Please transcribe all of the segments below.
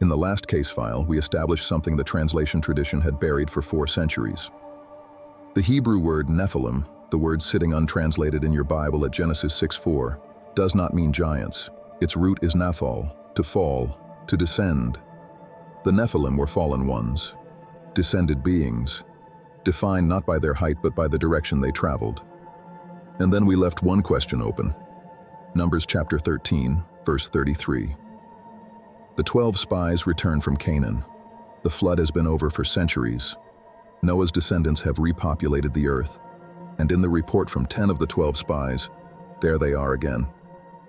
In the last case file, we established something the translation tradition had buried for 4 centuries. The Hebrew word Nephilim, the word sitting untranslated in your Bible at Genesis 6:4, does not mean giants. Its root is naphal, to fall, to descend. The Nephilim were fallen ones, descended beings, defined not by their height but by the direction they traveled. And then we left one question open. Numbers chapter 13, verse 33. The 12 spies returned from Canaan. The flood has been over for centuries. Noah's descendants have repopulated the earth. And in the report from 10 of the 12 spies, there they are again.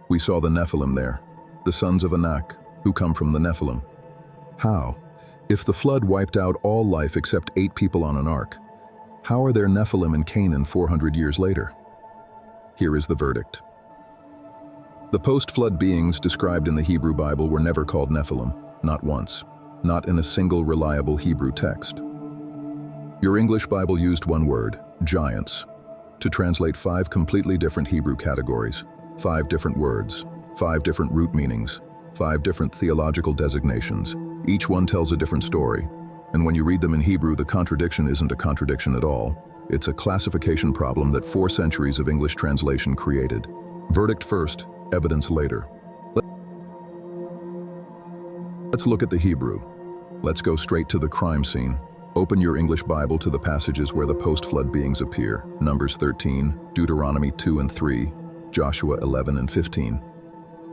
We saw the Nephilim there, the sons of Anak, who come from the Nephilim. How? If the flood wiped out all life except 8 people on an ark, how are there Nephilim in Canaan 400 years later? Here is the verdict. The post-flood beings described in the Hebrew Bible were never called Nephilim, not once, not in a single reliable Hebrew text. Your English Bible used one word, giants, to translate 5 completely different Hebrew categories, 5 different words, 5 different root meanings, 5 different theological designations. Each one tells a different story, and when you read them in Hebrew, the contradiction isn't a contradiction at all. It's a classification problem that 4 centuries of English translation created. Verdict first, evidence later. Let's look at the Hebrew. Let's go straight to the crime scene. Open your English Bible to the passages where the post-flood beings appear. Numbers 13, Deuteronomy 2 and 3, Joshua 11 and 15.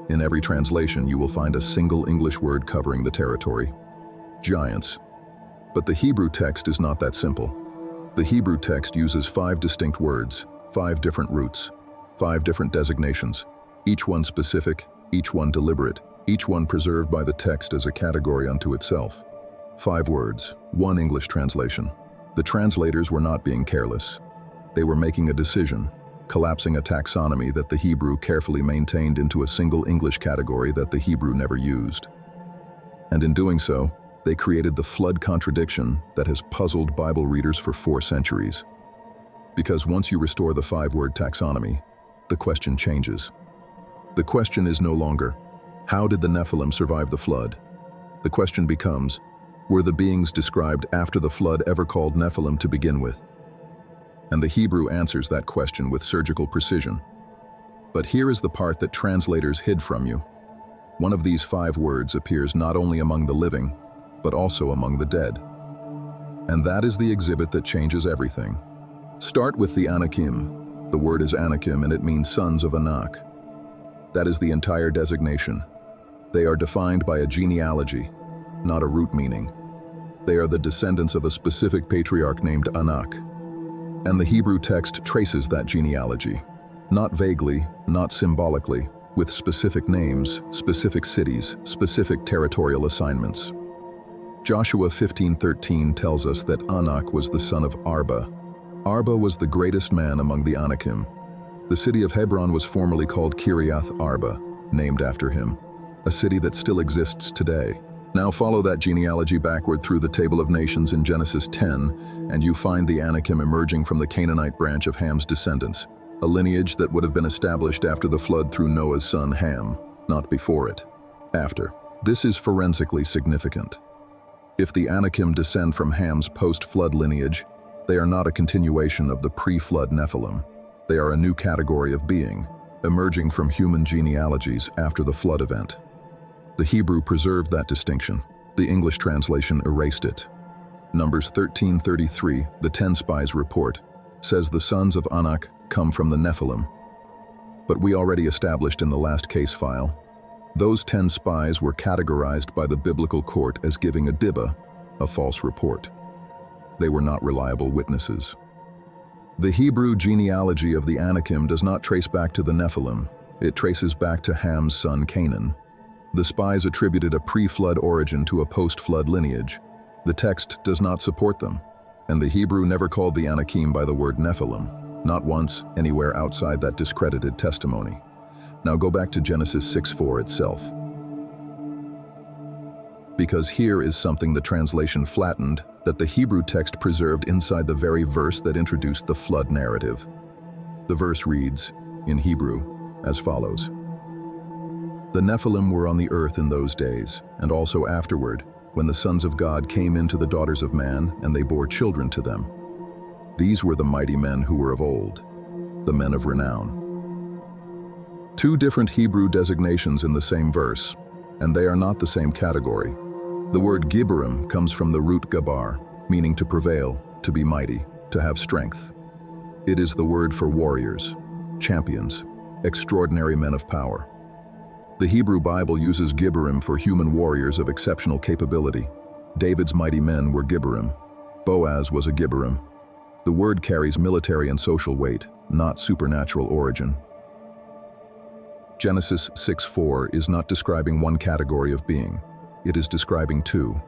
In every translation, you will find a single English word covering the territory. Giants. But the Hebrew text is not that simple. The Hebrew text uses 5 distinct words, 5 different roots, 5 different designations, each one specific, each one deliberate, each one preserved by the text as a category unto itself. 5 words, 1 English translation. The translators were not being careless. They were making a decision, collapsing a taxonomy that the Hebrew carefully maintained into a single English category that the Hebrew never used. And in doing so, they created the flood contradiction that has puzzled Bible readers for 4 centuries. Because once you restore the 5-word taxonomy, the question changes. The question is no longer, how did the Nephilim survive the flood? The question becomes, were the beings described after the flood ever called Nephilim to begin with? And the Hebrew answers that question with surgical precision. But here is the part that translators hid from you. One of these 5 words appears not only among the living, but also among the dead. And that is the exhibit that changes everything. Start with the Anakim. The word is Anakim and it means sons of Anak. That is the entire designation. They are defined by a genealogy, not a root meaning. They are the descendants of a specific patriarch named Anak. And the Hebrew text traces that genealogy, not vaguely, not symbolically, with specific names, specific cities, specific territorial assignments. Joshua 15:13 tells us that Anak was the son of Arba. Arba was the greatest man among the Anakim. The city of Hebron was formerly called Kiriath Arba, named after him, a city that still exists today. Now follow that genealogy backward through the Table of Nations in Genesis 10, and you find the Anakim emerging from the Canaanite branch of Ham's descendants, a lineage that would have been established after the flood through Noah's son Ham, not before it. After. This is forensically significant. If the Anakim descend from Ham's post-flood lineage, they are not a continuation of the pre-flood Nephilim. They are a new category of being, emerging from human genealogies after the flood event. The Hebrew preserved that distinction. The English translation erased it. Numbers 13:33, the 10 spies report, says the sons of Anak come from the Nephilim. But we already established in the last case file, those 10 spies were categorized by the biblical court as giving a dibba, a false report. They were not reliable witnesses. The Hebrew genealogy of the Anakim does not trace back to the Nephilim. It traces back to Ham's son Canaan. The spies attributed a pre-flood origin to a post-flood lineage. The text does not support them, and the Hebrew never called the Anakim by the word Nephilim, not once anywhere outside that discredited testimony. Now go back to Genesis 6:4 itself. Because here is something the translation flattened that the Hebrew text preserved inside the very verse that introduced the flood narrative. The verse reads, in Hebrew, as follows. The Nephilim were on the earth in those days, and also afterward, when the sons of God came into the daughters of man, and they bore children to them. These were the mighty men who were of old, the men of renown. Two different Hebrew designations in the same verse, and they are not the same category. The word Gibborim comes from the root gabar, meaning to prevail, to be mighty, to have strength. It is the word for warriors, champions, extraordinary men of power. The Hebrew Bible uses Gibborim for human warriors of exceptional capability. David's mighty men were Gibborim. Boaz was a Gibborim. The word carries military and social weight, not supernatural origin. Genesis 6:4 is not describing one category of being. It is describing two: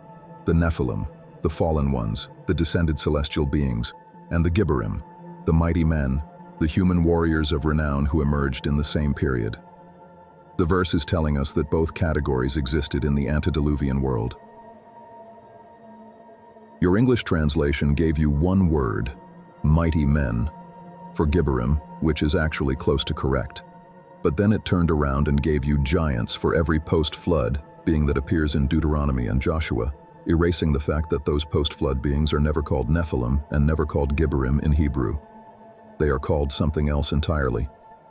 the Nephilim, the fallen ones, the descended celestial beings, and the Gibborim, the mighty men, the human warriors of renown who emerged in the same period. The verse is telling us that both categories existed in the antediluvian world. Your English translation gave you one word, mighty men, for Gibborim, which is actually close to correct. But then it turned around and gave you giants for every post-flood being that appears in Deuteronomy and Joshua, erasing the fact that those post-flood beings are never called Nephilim and never called Gibborim in Hebrew. They are called something else entirely,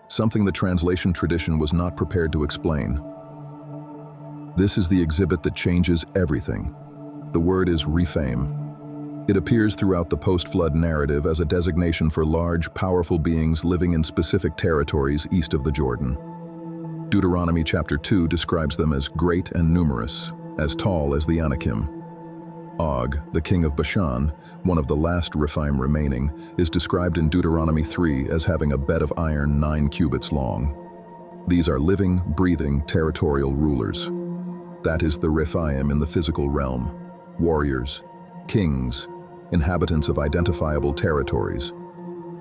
something the translation tradition was not prepared to explain. This is the exhibit that changes everything. The word is Rephaim. It appears throughout the post-flood narrative as a designation for large, powerful beings living in specific territories east of the Jordan. Deuteronomy chapter 2 describes them as great and numerous, as tall as the Anakim. Og, the king of Bashan, one of the last Rephaim remaining, is described in Deuteronomy 3 as having a bed of iron 9 cubits long. These are living, breathing, territorial rulers. That is the Rephaim in the physical realm: warriors, kings, inhabitants of identifiable territories.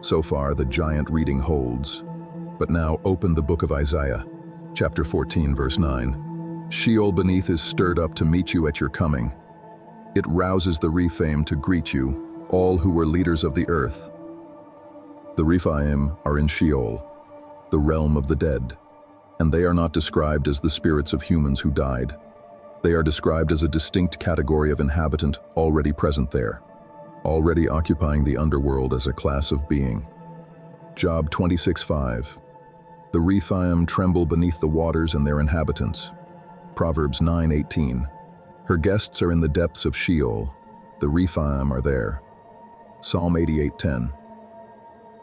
So far, the giant reading holds. But now open the book of Isaiah, chapter 14, verse 9. Sheol beneath is stirred up to meet you at your coming. It rouses the Rephaim to greet you, all who were leaders of the earth. The Rephaim are in Sheol, the realm of the dead, and they are not described as the spirits of humans who died. They are described as a distinct category of inhabitant already present there, already occupying the underworld as a class of being. Job 26:5. The Rephaim tremble beneath the waters and their inhabitants. Proverbs 9:18. Her guests are in the depths of Sheol. The Rephaim are there. Psalm 88:10.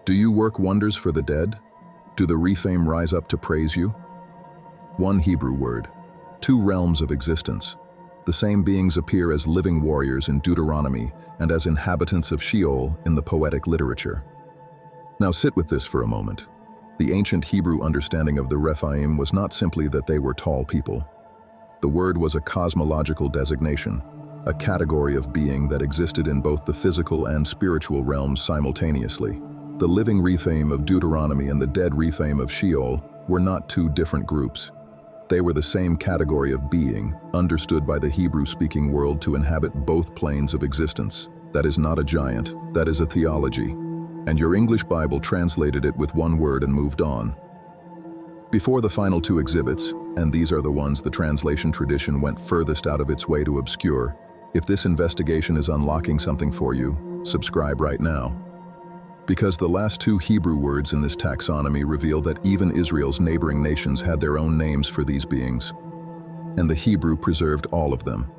Do you work wonders for the dead? Do the Rephaim rise up to praise you? One Hebrew word, two realms of existence. The same beings appear as living warriors in Deuteronomy and as inhabitants of Sheol in the poetic literature. Now sit with this for a moment. The ancient Hebrew understanding of the Rephaim was not simply that they were tall people. The word was a cosmological designation, a category of being that existed in both the physical and spiritual realms simultaneously. The living Rephaim of Deuteronomy and the dead Rephaim of Sheol were not two different groups. They were the same category of being, understood by the Hebrew-speaking world to inhabit both planes of existence. That is not a giant, that is a theology. And your English Bible translated it with one word and moved on. Before the final two exhibits, and these are the ones the translation tradition went furthest out of its way to obscure, if this investigation is unlocking something for you, subscribe right now. Because the last two Hebrew words in this taxonomy reveal that even Israel's neighboring nations had their own names for these beings, and the Hebrew preserved all of them.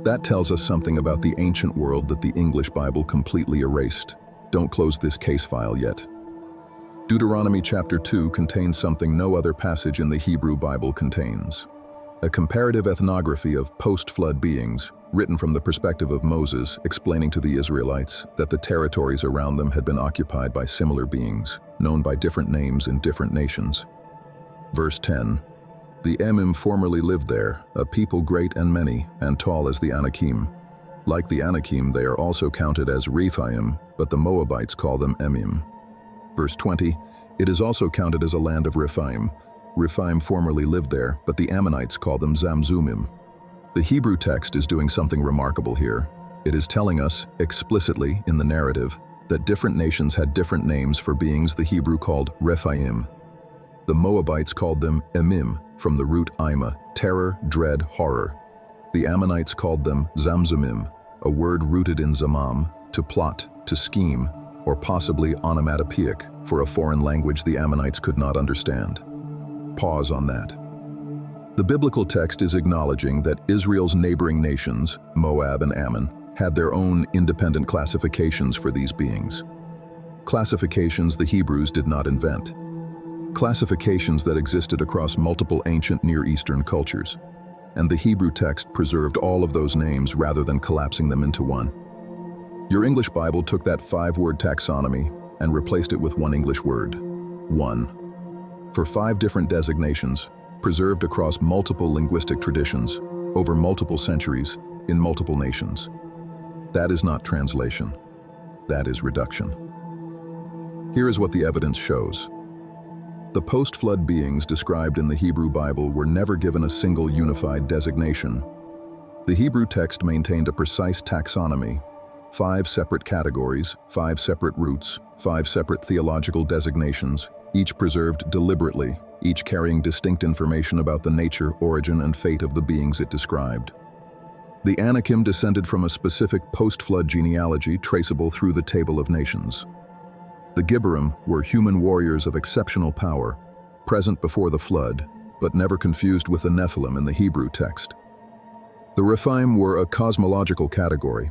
That tells us something about the ancient world that the English Bible completely erased. Don't close this case file yet. Deuteronomy chapter 2 contains something no other passage in the Hebrew Bible contains: a comparative ethnography of post-flood beings, written from the perspective of Moses, explaining to the Israelites that the territories around them had been occupied by similar beings, known by different names in different nations. Verse 10. The Emim formerly lived there, a people great and many, and tall as the Anakim. Like the Anakim, they are also counted as Rephaim, but the Moabites call them Emim. Verse 20. It is also counted as a land of Rephaim. Rephaim formerly lived there, but the Ammonites call them Zamzummim. The Hebrew text is doing something remarkable here. It is telling us, explicitly in the narrative, that different nations had different names for beings the Hebrew called Rephaim. The Moabites called them Emim, from the root ima, terror, dread, horror. The Ammonites called them Zamzummim, a word rooted in zamam, to plot, to scheme, or possibly onomatopoeic, for a foreign language the Ammonites could not understand. Pause on that. The biblical text is acknowledging that Israel's neighboring nations, Moab and Ammon, had their own independent classifications for these beings. Classifications the Hebrews did not invent. Classifications that existed across multiple ancient Near Eastern cultures. And the Hebrew text preserved all of those names rather than collapsing them into one. Your English Bible took that 5-word taxonomy and replaced it with one English word, one. For 5 different designations, preserved across multiple linguistic traditions, over multiple centuries, in multiple nations. That is not translation. That is reduction. Here is what the evidence shows. The post-flood beings described in the Hebrew Bible were never given a single unified designation. The Hebrew text maintained a precise taxonomy, 5 separate categories, 5 separate roots, 5 separate theological designations, each preserved deliberately, each carrying distinct information about the nature, origin, and fate of the beings it described. The Anakim descended from a specific post-flood genealogy traceable through the Table of Nations. The Gibborim were human warriors of exceptional power, present before the flood, but never confused with the Nephilim in the Hebrew text. The Rephaim were a cosmological category,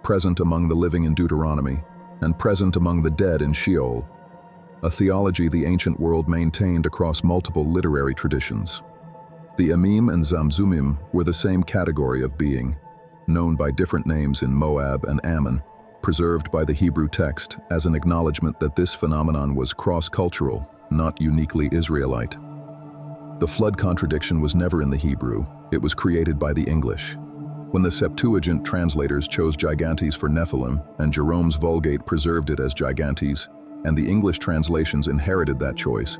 present among the living in Deuteronomy, and present among the dead in Sheol, a theology the ancient world maintained across multiple literary traditions. The Emim and Zamzummim were the same category of being, known by different names in Moab and Ammon, preserved by the Hebrew text as an acknowledgement that this phenomenon was cross-cultural, not uniquely Israelite. The flood contradiction was never in the Hebrew, it was created by the English. When the Septuagint translators chose Gigantes for Nephilim, and Jerome's Vulgate preserved it as Gigantes, and the English translations inherited that choice,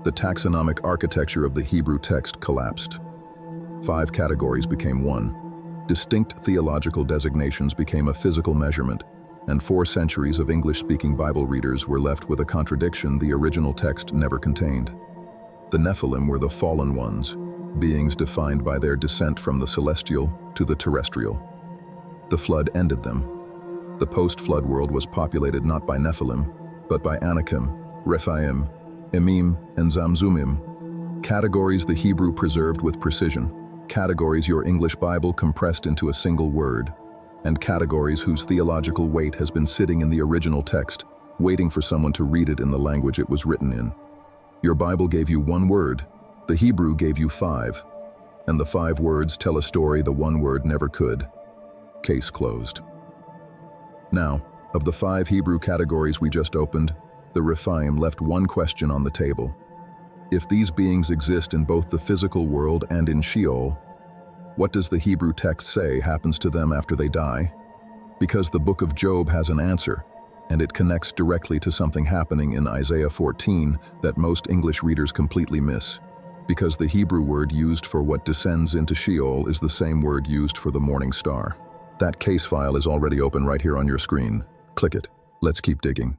the taxonomic architecture of the Hebrew text collapsed. 5 categories became one. Distinct theological designations became a physical measurement, and 4 centuries of English-speaking Bible readers were left with a contradiction the original text never contained. The Nephilim were the fallen ones, beings defined by their descent from the celestial to the terrestrial. The flood ended them. The post-flood world was populated not by Nephilim, but by Anakim, Rephaim, Emim, and Zamzummim, categories the Hebrew preserved with precision, categories your English Bible compressed into a single word, and categories whose theological weight has been sitting in the original text, waiting for someone to read it in the language it was written in. Your Bible gave you one word, the Hebrew gave you 5, and the 5 words tell a story the one word never could. Case closed. Now, of the 5 Hebrew categories we just opened, the Rephaim left one question on the table. If these beings exist in both the physical world and in Sheol, what does the Hebrew text say happens to them after they die? Because the book of Job has an answer, and it connects directly to something happening in Isaiah 14 that most English readers completely miss. Because the Hebrew word used for what descends into Sheol is the same word used for the morning star. That case file is already open right here on your screen. Click it. Let's keep digging.